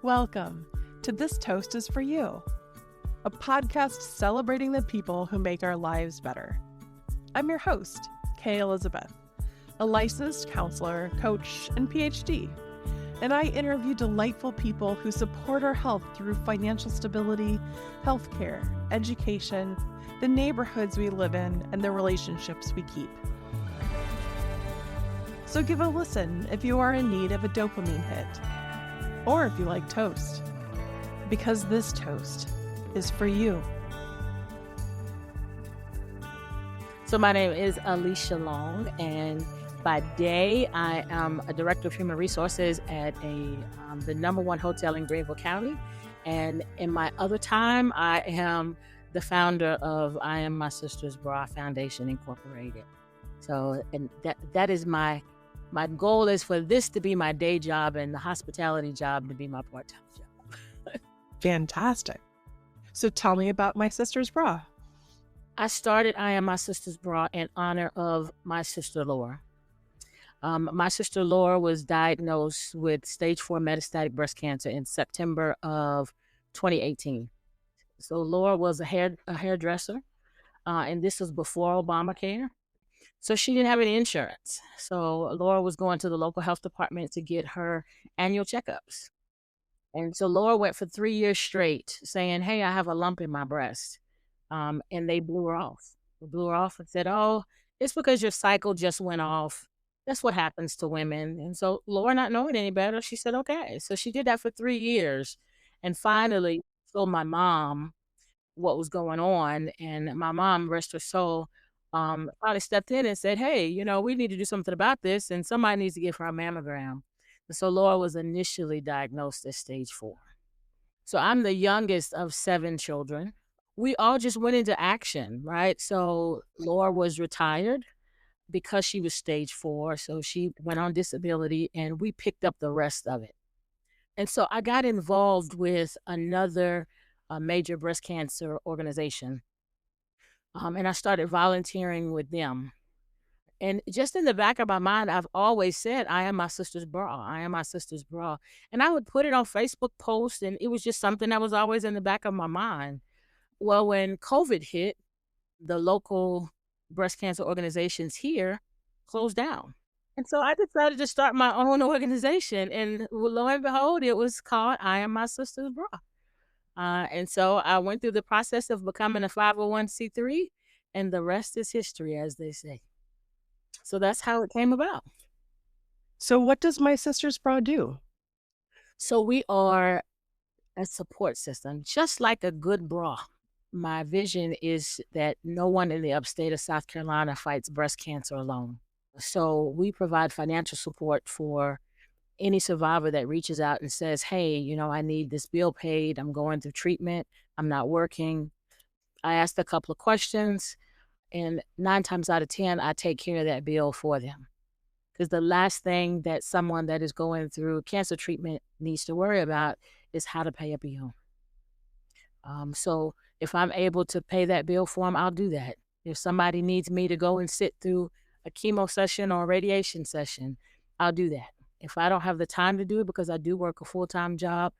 Welcome to This Toast is For You, a podcast celebrating the people who make our lives better. I'm your host, Kay Elizabeth, a licensed counselor, coach, and PhD, and I interview delightful people who support our health through financial stability, healthcare, education, the neighborhoods we live in, and the relationships we keep. So give a listen if you are in need of a dopamine hit, or if you like toast, because this toast is for you. So my name is Alicia Long, and by day I am a director of human resources at the #1 hotel in Greenville County, and in my other time I am the founder of I Am My Sister's Bra Foundation Incorporated. So, and that is my goal is for this to be my day job and the hospitality job to be my part-time job. Fantastic. So tell me about My Sister's Bra. I started I Am My Sister's Bra in honor of my sister Laura. My sister Laura was diagnosed with stage 4 metastatic breast cancer in September of 2018. So Laura was a hairdresser, and this was before Obamacare. So she didn't have any insurance. So Laura was going to the local health department to get her annual checkups. And so Laura went for 3 years straight saying, hey, I have a lump in my breast. And they blew her off. They blew her off and said, oh, it's because your cycle just went off. That's what happens to women. And so Laura, not knowing any better, she said, okay. So she did that for 3 years and finally told my mom what was going on. And my mom, rest her soul, finally stepped in and said, hey, we need to do something about this, and somebody needs to give her a mammogram. And so Laura was initially diagnosed as stage 4. So I'm the youngest of 7 children. We all just went into action, right? So Laura was retired because she was stage 4. So she went on disability and we picked up the rest of it. And so I got involved with another major breast cancer organization. And I started volunteering with them. And just in the back of my mind, I've always said, I am my sister's bra. I am my sister's bra. And I would put it on Facebook posts, and it was just something that was always in the back of my mind. Well, when COVID hit, the local breast cancer organizations here closed down. And so I decided to start my own organization. And lo and behold, it was called I Am My Sister's Bra. And so I went through the process of becoming a 501c3, and the rest is history, as they say. So that's how it came about. So what does My Sister's Bra do? So we are a support system, just like a good bra. My vision is that no one in the upstate of South Carolina fights breast cancer alone. So we provide financial support for any survivor that reaches out and says, hey, I need this bill paid. I'm going through treatment. I'm not working. I asked a couple of questions, and 9 times out of 10, I take care of that bill for them. Because the last thing that someone that is going through cancer treatment needs to worry about is how to pay a bill. So if I'm able to pay that bill for them, I'll do that. If somebody needs me to go and sit through a chemo session or a radiation session, I'll do that. If I don't have the time to do it, because I do work a full-time job,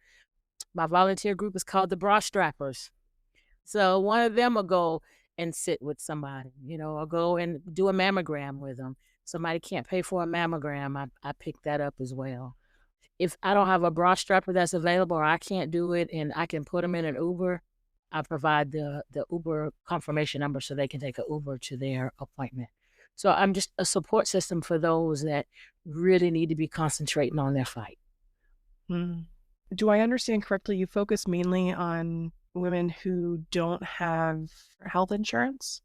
my volunteer group is called the Bra Strappers. So one of them will go and sit with somebody, I'll go and do a mammogram with them. Somebody can't pay for a mammogram, I pick that up as well. If I don't have a bra strapper that's available, or I can't do it and I can put them in an Uber, I provide the Uber confirmation number so they can take an Uber to their appointment. So I'm just a support system for those that really need to be concentrating on their fight. Do I understand correctly, you focus mainly on women who don't have health insurance?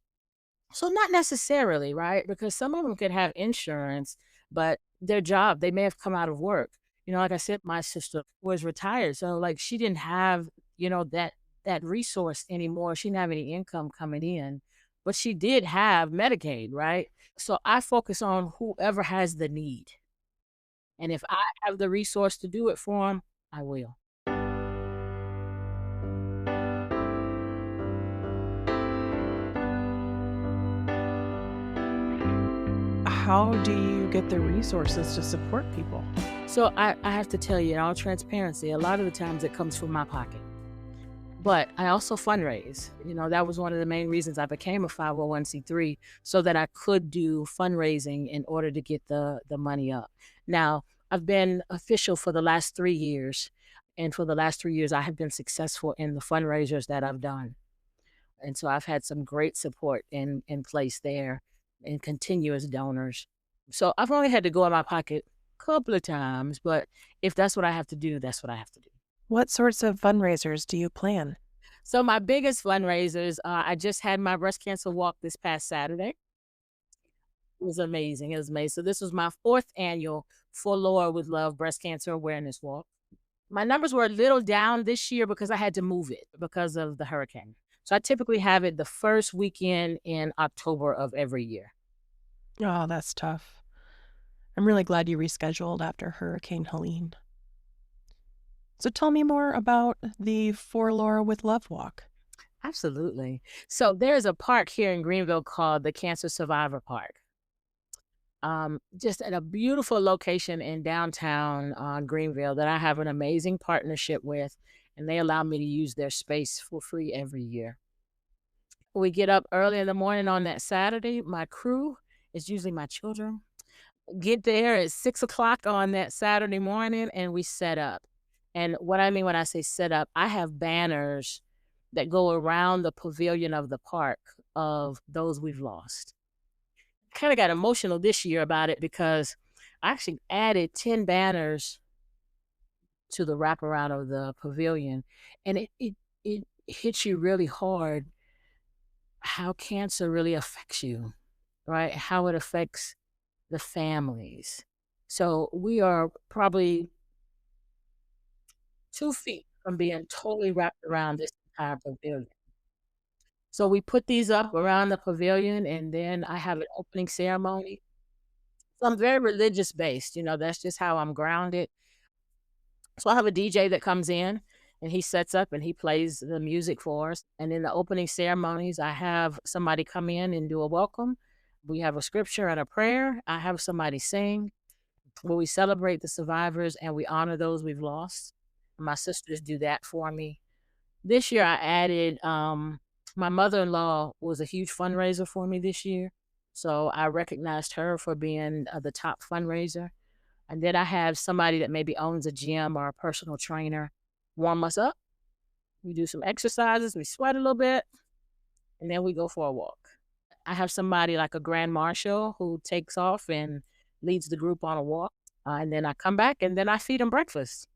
So not necessarily, right? Because some of them could have insurance, but their job, they may have come out of work. Like I said, my sister was retired. So she didn't have, that resource anymore. She didn't have any income coming in, but she did have Medicaid, right? So I focus on whoever has the need. And if I have the resource to do it for them, I will. How do you get the resources to support people? So I have to tell you, in all transparency, a lot of the times it comes from my pocket. But I also fundraise. That was one of the main reasons I became a 501c3, so that I could do fundraising in order to get the money up. Now, I've been official for the last 3 years. And for the last 3 years, I have been successful in the fundraisers that I've done. And so I've had some great support in place there and continuous donors. So I've only had to go in my pocket a couple of times, but if that's what I have to do, that's what I have to do. What sorts of fundraisers do you plan? So my biggest fundraisers, I just had my breast cancer walk this past Saturday. It was amazing. It was amazing. So this was my 4th annual For Laura with Love breast cancer awareness walk. My numbers were a little down this year because I had to move it because of the hurricane. So I typically have it the first weekend in October of every year. Oh, that's tough. I'm really glad you rescheduled after Hurricane Helene. So tell me more about the For Laura with Love walk. Absolutely. So there's a park here in Greenville called the Cancer Survivor Park. Just at a beautiful location in downtown Greenville that I have an amazing partnership with, and they allow me to use their space for free every year. We get up early in the morning on that Saturday. My crew is usually my children. Get there at 6 o'clock on that Saturday morning, and we set up. And what I mean when I say set up, I have banners that go around the pavilion of the park of those we've lost. Kind of got emotional this year about it because I actually added 10 banners to the wraparound of the pavilion, and it hits you really hard how cancer really affects you, right? How it affects the families. So we are probably 2 feet from being totally wrapped around this entire pavilion. So we put these up around the pavilion, and then I have an opening ceremony. So I'm very religious based, that's just how I'm grounded. So I have a DJ that comes in and he sets up and he plays the music for us. And in the opening ceremonies, I have somebody come in and do a welcome. We have a scripture and a prayer. I have somebody sing where we celebrate the survivors and we honor those we've lost. My sisters do that for me. This year I added, my mother-in-law was a huge fundraiser for me this year. So I recognized her for being the top fundraiser. And then I have somebody that maybe owns a gym or a personal trainer warm us up. We do some exercises, we sweat a little bit, and then we go for a walk. I have somebody like a grand marshal who takes off and leads the group on a walk. And then I come back and then I feed them breakfast.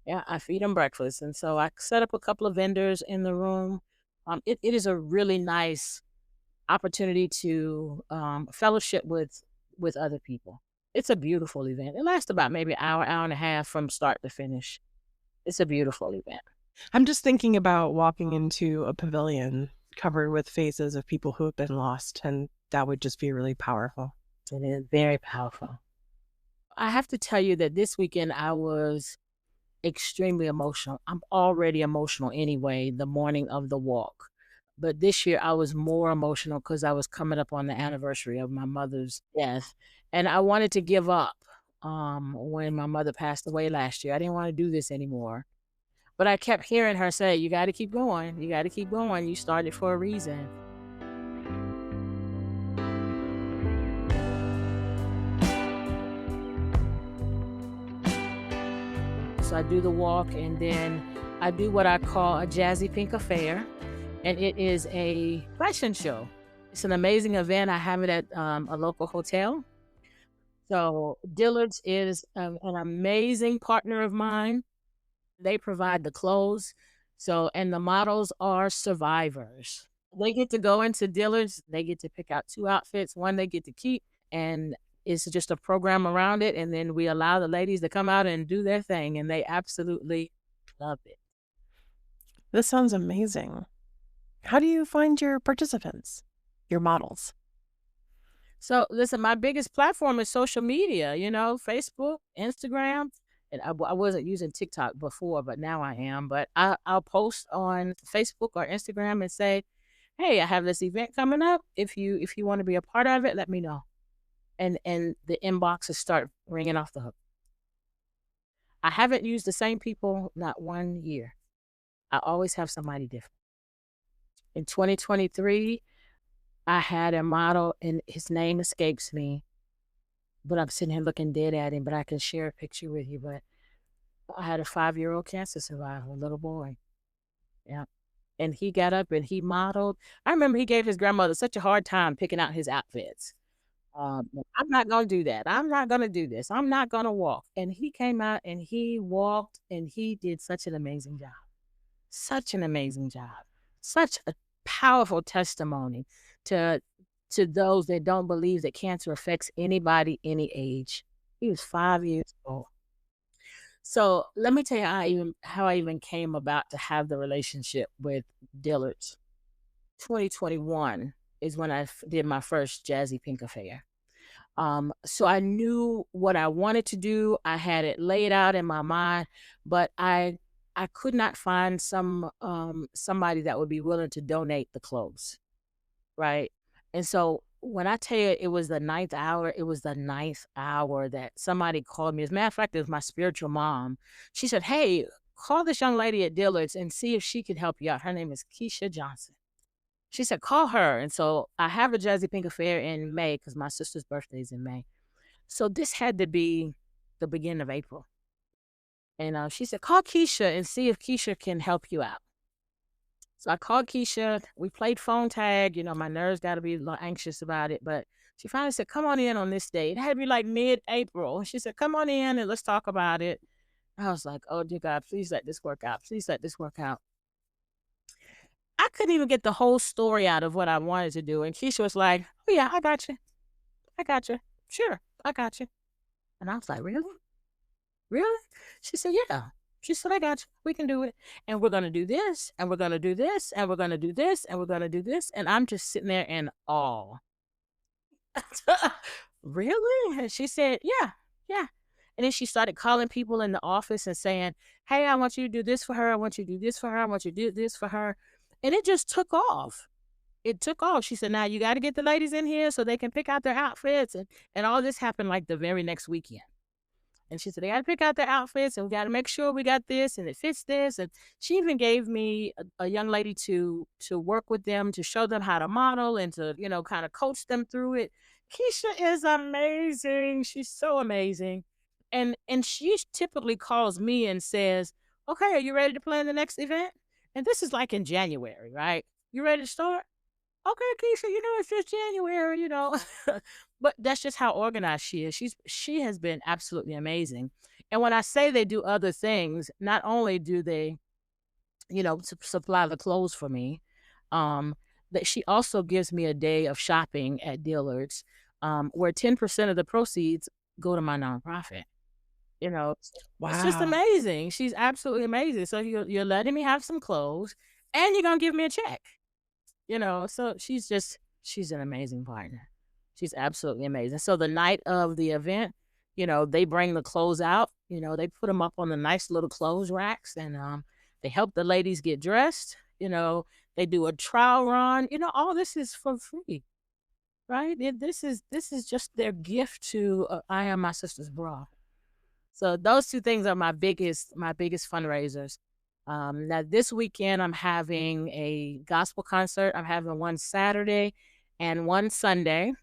Yeah, I feed them breakfast. And so I set up a couple of vendors in the room. It is a really nice opportunity to fellowship with other people. It's a beautiful event. It lasts about maybe an hour, hour and a half from start to finish. It's a beautiful event. I'm just thinking about walking into a pavilion covered with faces of people who have been lost, and that would just be really powerful. It is very powerful. I have to tell you that this weekend I was extremely emotional. I'm already emotional anyway, the morning of the walk. But this year I was more emotional because I was coming up on the anniversary of my mother's death. And I wanted to give up when my mother passed away last year. I didn't want to do this anymore. But I kept hearing her say, you got to keep going. You got to keep going. You started for a reason. So I do the walk, and then I do what I call a Jazzy Pink Affair. And it is a fashion show. It's an amazing event. I have it at a local hotel. So Dillard's is an amazing partner of mine. They provide the clothes. And the models are survivors. They get to go into Dillard's. They get to pick out 2 outfits. One they get to keep, and it's just a program around it. And then we allow the ladies to come out and do their thing, and they absolutely love it. This sounds amazing. How do you find your participants, your models? So listen, my biggest platform is social media, Facebook, Instagram. And I wasn't using TikTok before, but now I am. But I'll post on Facebook or Instagram and say, hey, I have this event coming up. If you want to be a part of it, let me know. and the inboxes start ringing off the hook. I haven't used the same people not 1 year. I always have somebody different. In 2023, I had a model, and his name escapes me, but I'm sitting here looking dead at him, but I can share a picture with you. But I had a 5-year-old cancer survivor, a little boy. Yeah. And he got up and he modeled. I remember he gave his grandmother such a hard time picking out his outfits. I'm not going to do that. I'm not going to do this. I'm not going to walk. And he came out and he walked and he did such an amazing job. Such an amazing job. Such a powerful testimony to those that don't believe that cancer affects anybody, any age. He was 5 years old. So let me tell you how I even came about to have the relationship with Dillard's. 2021 is when I did my first Jazzy Pink Affair. So I knew what I wanted to do. I had it laid out in my mind, but I could not find somebody that would be willing to donate the clothes, right? And so when I tell you it was the ninth hour, it was the ninth hour that somebody called me. As a matter of fact, it was my spiritual mom. She said, "Hey, call this young lady at Dillard's and see if she could help you out. Her name is Keisha Johnson." She said, "Call her." And so I have a Jazzy Pink Affair in May because my sister's birthday is in May. So this had to be the beginning of April. And she said, "Call Keisha and see if Keisha can help you out." So I called Keisha. We played phone tag. You know, my nerves got to be a little anxious about it. But she finally said, "Come on in on this day." It had to be like mid-April. She said, "Come on in and let's talk about it." I was like, "Oh, dear God, please let this work out. Please let this work out." I couldn't even get the whole story out of what I wanted to do. And Keisha was like, "Oh, yeah, I got you. I got you. Sure, I got you." And I was like, "Really? Really?" She said, "Yeah." She said, "I got you. We can do it. And we're going to do this, and we're going to do this, and we're going to do this, and we're going to do this." And I'm just sitting there in awe. "Really?" And she said, "Yeah, yeah." And then she started calling people in the office and saying, "Hey, I want you to do this for her. I want you to do this for her. I want you to do this for her." And it just took off. It took off. She said, "Now you got to get the ladies in here so they can pick out their outfits." And all this happened like the very next weekend. And she said, "They got to pick out their outfits and we got to make sure we got this and it fits this." And she even gave me a young lady to work with them, to show them how to model and to, kind of coach them through it. Keisha is amazing. She's so amazing. And she typically calls me and says, "Okay, are you ready to plan the next event?" And this is like in January, right? "You ready to start?" "Okay, Keisha, it's just January." But that's just how organized she is. She has been absolutely amazing. And when I say they do other things, not only do they, supply the clothes for me, that she also gives me a day of shopping at Dillard's, where 10% of the proceeds go to my nonprofit. You know, it's just Wow. amazing. She's absolutely amazing. So you're letting me have some clothes, and you're gonna give me a check. So she's an amazing partner. She's absolutely amazing. So the night of the event, they bring the clothes out, they put them up on the nice little clothes racks, and they help the ladies get dressed. They do a trial run. All this is for free, right? This is just their gift to I Am My Sister's Bra. So those two things are my biggest fundraisers. Now this weekend I'm having a gospel concert. I'm having one Saturday and one Sunday.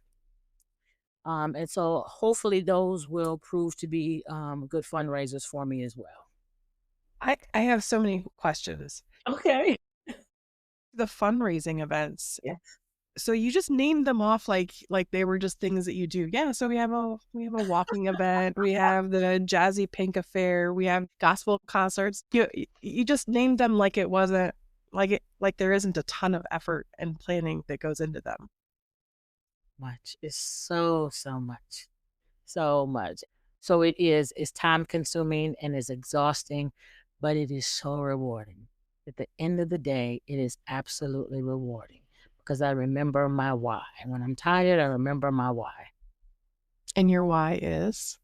And so hopefully those will prove to be good fundraisers for me as well. I have so many questions. Okay. The fundraising events. Yeah. So you just named them off like they were just things that you do. Yeah. So we have a walking event. We have the Jazzy Pink Affair. We have gospel concerts. You just named them like it wasn't like there isn't a ton of effort and planning that goes into them. Much. It's so much. So much. So it's time consuming and it's exhausting, but it is so rewarding. At the end of the day, it is absolutely rewarding because I remember my why. When I'm tired, I remember my why. And your why is?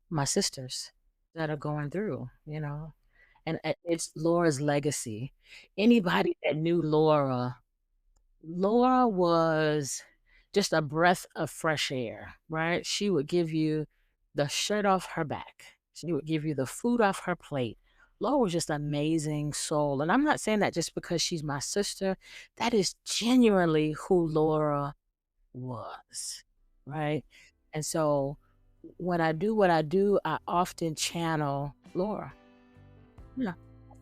My sisters that are going through, and it's Laura's legacy. Anybody that knew Laura was just a breath of fresh air, right? She would give you the shirt off her back. She would give you the food off her plate. Laura was just an amazing soul. And I'm not saying that just because she's my sister. That is genuinely who Laura was, right? And so when I do what I do, I often channel Laura. Yeah,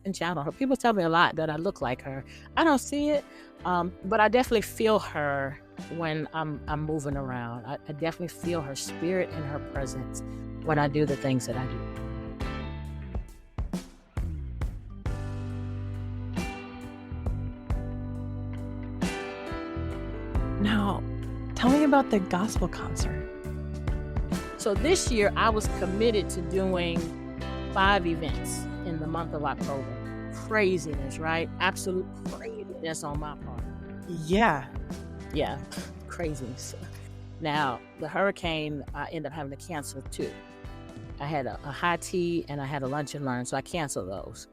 and channel her. People tell me a lot that I look like her. I don't see it, but I definitely feel her when I'm moving around. I definitely feel her spirit and her presence when I do the things that I do. Now, tell me about the gospel concert. So this year, I was committed to doing 5 events in the month of October. Craziness, right? Absolute craziness on my part. Yeah. Yeah, craziness. Now, the hurricane, I ended up having to cancel too. I had a high tea and I had a lunch and learn, so I canceled those.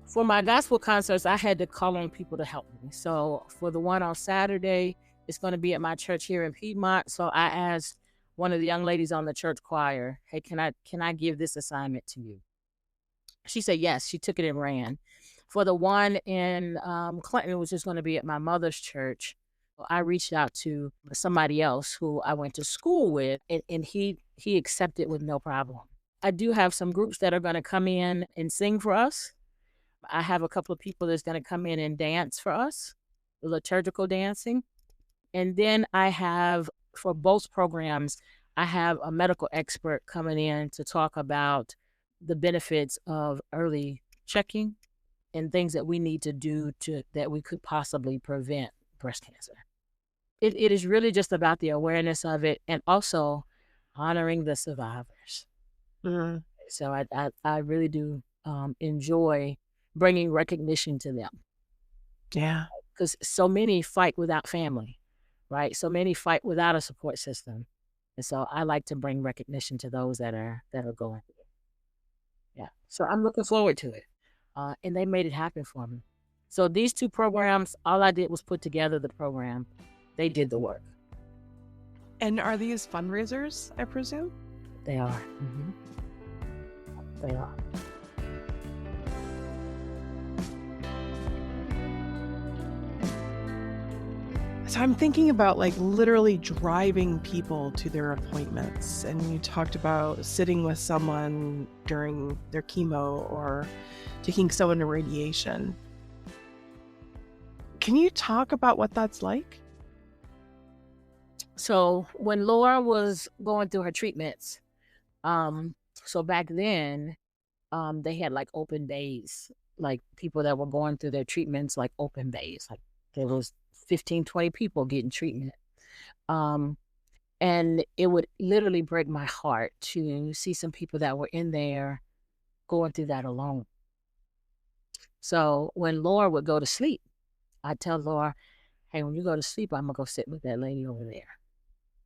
For my gospel concerts, I had to call on people to help me. So for the one on Saturday, it's going to be at my church here in Piedmont. So I asked one of the young ladies on the church choir, hey, can I give this assignment to you? She said yes. She took it and ran. For the one in Clinton, which is going to be at my mother's church, I reached out to somebody else who I went to school with, and he accepted with no problem. I do have some groups that are going to come in and sing for us. I have a couple of people that's going to come in and dance for us, liturgical dancing. And then I have, for both programs, I have a medical expert coming in to talk about the benefits of early checking and things that we need to do that we could possibly prevent breast cancer. It is really just about the awareness of it and also honoring the survivors. Mm-hmm. So I really do enjoy bringing recognition to them. Yeah. Because so many fight without family, right? So many fight without a support system. And so I like to bring recognition to those that are going through it. Yeah. So I'm looking forward to it. And they made it happen for me. So these 2 programs, all I did was put together the program. They did the work. And are these fundraisers, I presume? They are. Mm-hmm. They are. So I'm thinking about like literally driving people to their appointments. And you talked about sitting with someone during their chemo or taking someone to radiation. Can you talk about what that's like? So when Laura was going through her treatments, so back then, they had like open bays, like people that were going through their treatments, like open bays, like there was 15, 20 people getting treatment. And it would literally break my heart to see some people that were in there going through that alone. So when Laura would go to sleep, I'd tell Laura, hey, when you go to sleep, I'm going to go sit with that lady over there.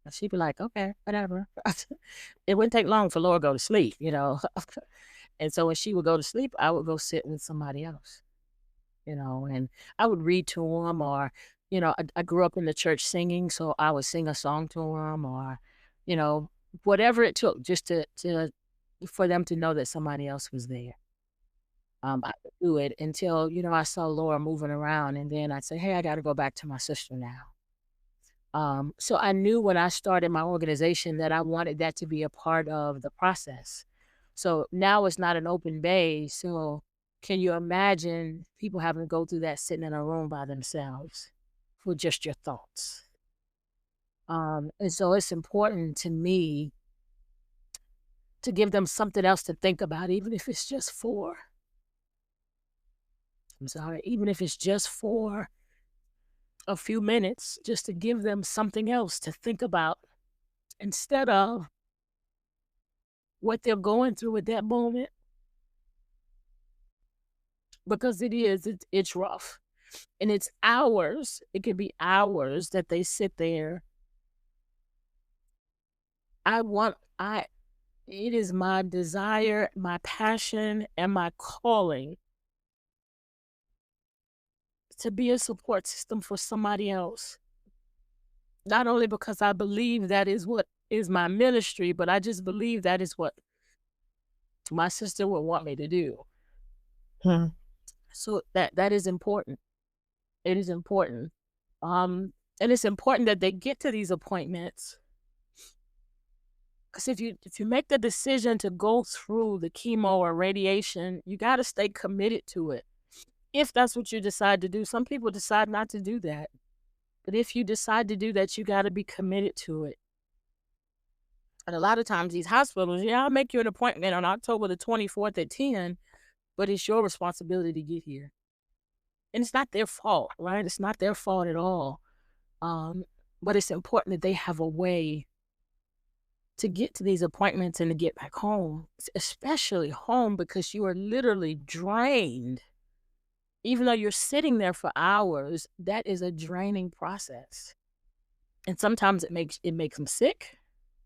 And she'd be like, okay, whatever. It wouldn't take long for Laura to go to sleep, you know. And so when she would go to sleep, I would go sit with somebody else, you know, and I would read to them or, you know, I grew up in the church singing, so I would sing a song to them or, you know, whatever it took just for them to know that somebody else was there. I would do it until, you know, I saw Laura moving around and then I'd say, hey, I got to go back to my sister now. So I knew when I started my organization that I wanted that to be a part of the process. So now it's not an open bay. So can you imagine people having to go through that sitting in a room by themselves with just your thoughts? And so it's important to me to give them something else to think about, even if it's just even if it's just for a few minutes, just to give them something else to think about instead of what they're going through at that moment. Because it's rough. And it's hours, it could be hours that they sit there. It is my desire, my passion, and my calling to be a support system for somebody else. not only because I believe that is what is my ministry, but I just believe that is what my sister would want me to do. So that is important. It is important. And it's important that they get to these appointments. Because if you make the decision to go through the chemo or radiation, you got to stay committed to it. If that's what you decide to do, some people decide not to do that. But if you decide to do that, you got to be committed to it. And a lot of times these hospitals, I'll make you an appointment on October the 24th at 10, but it's your responsibility to get here. And it's not their fault, right? It's not their fault at all. But it's important that they have a way to get to these appointments and to get back home, especially home, because you are literally drained. Even though you're sitting there for hours, that is a draining process. And sometimes it makes them sick.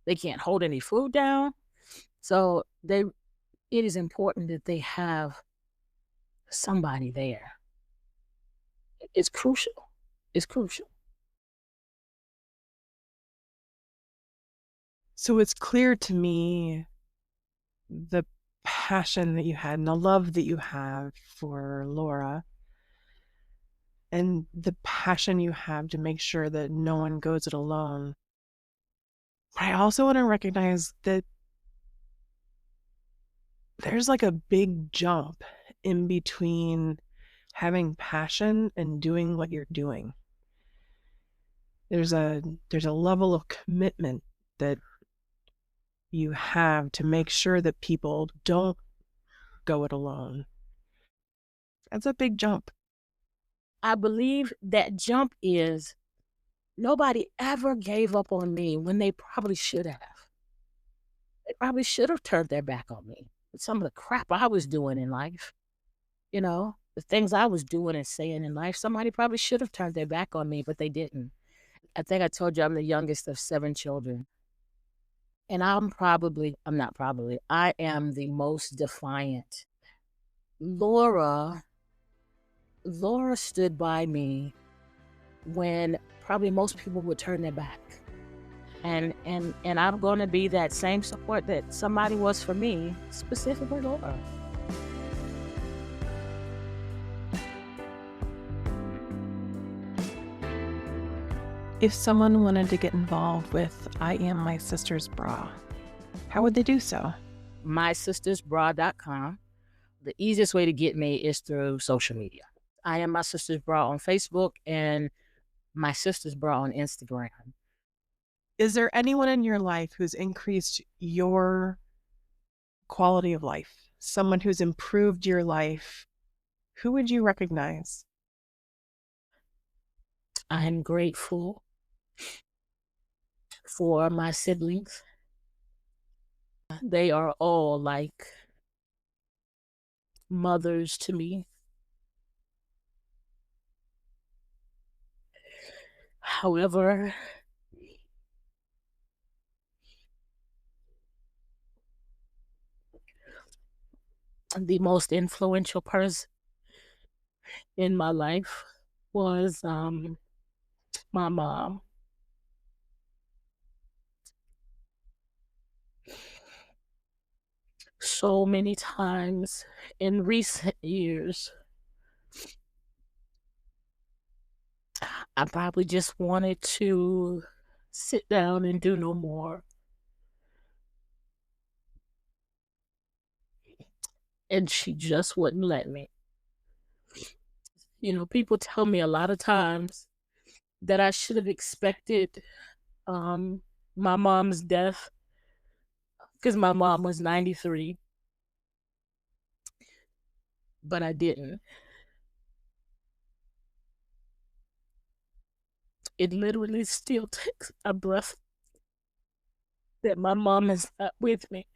They can't hold any food down. So it is important that they have somebody there. It's crucial. It's crucial. So it's clear to me the passion that you had and the love that you have for Laura and the passion you have to make sure that no one goes it alone. But I also want to recognize that there's like a big jump in between having passion and doing what you're doing. There's a level of commitment that you have to make sure that people don't go it alone. That's a big jump. I believe that jump is nobody ever gave up on me when they probably should have. They probably should have turned their back on me with some of the crap I was doing in life. The things I was doing and saying in life, somebody probably should have turned their back on me, but they didn't. I think I told you I'm the youngest of 7 children. And I am the most defiant. Laura stood by me when probably most people would turn their back. And I'm going to be that same support that somebody was for me, specifically Laura. If someone wanted to get involved with I Am My Sister's Bra, how would they do so? MySistersBra.com. The easiest way to get me is through social media. I Am My Sister's Bra on Facebook and My Sister's Bra on Instagram. Is there anyone in your life who's increased your quality of life? Someone who's improved your life? Who would you recognize? I'm grateful for my siblings. They are all like mothers to me. However, the most influential person in my life was my mom. So many times in recent years, I probably just wanted to sit down and do no more. And she just wouldn't let me. People tell me a lot of times that I should have expected my mom's death because my mom was 93. But I didn't. It literally still takes a breath that my mom is not with me.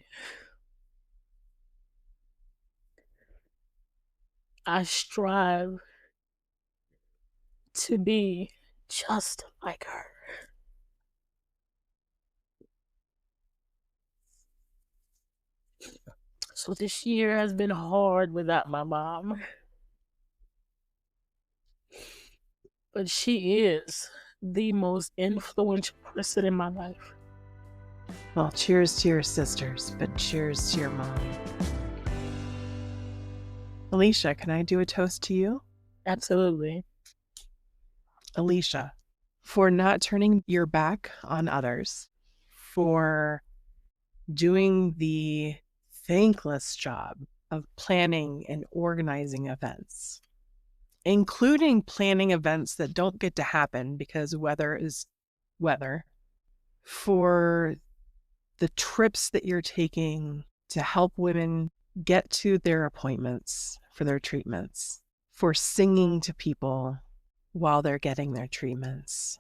I strive to be just like her. So this year has been hard without my mom. But she is the most influential person in my life. Well, cheers to your sisters, but cheers to your mom. Alicia, can I do a toast to you? Absolutely. Alicia, for not turning your back on others, for doing the thankless job of planning and organizing events, including planning events that don't get to happen because weather is weather, for the trips that you're taking to help women get to their appointments for their treatments, for singing to people while they're getting their treatments,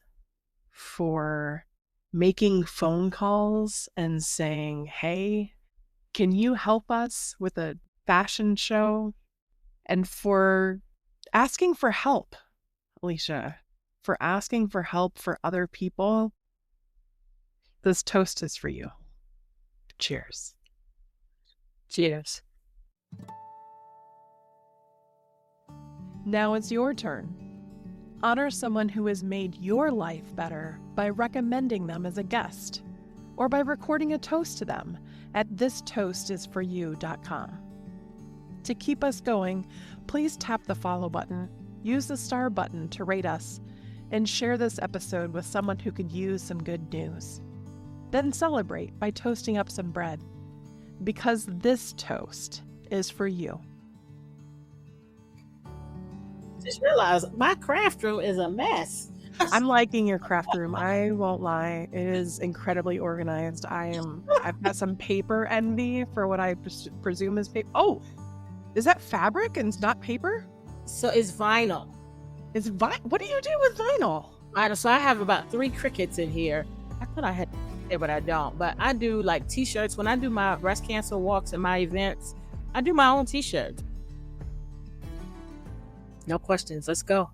for making phone calls and saying, hey, can you help us with a fashion show? And for asking for help, Alicia, for asking for help for other people. This toast is for you. Cheers. Cheers. Now it's your turn. Honor someone who has made your life better by recommending them as a guest or by recording a toast to them at thistoastisforyou.com. To keep us going, please tap the follow button, use the star button to rate us, and share this episode with someone who could use some good news. Then celebrate by toasting up some bread, because this toast is for you. Just realized my craft room is a mess. I'm liking your craft room. I won't lie. It is incredibly organized. I've got some paper envy for what I presume is paper. Oh, is that fabric and it's not paper? So it's vinyl. It's What do you do with vinyl? So I have about 3 crickets in here. I thought I had it, but I don't. But I do like t-shirts. When I do my breast cancer walks and my events, I do my own t-shirts. No questions. Let's go.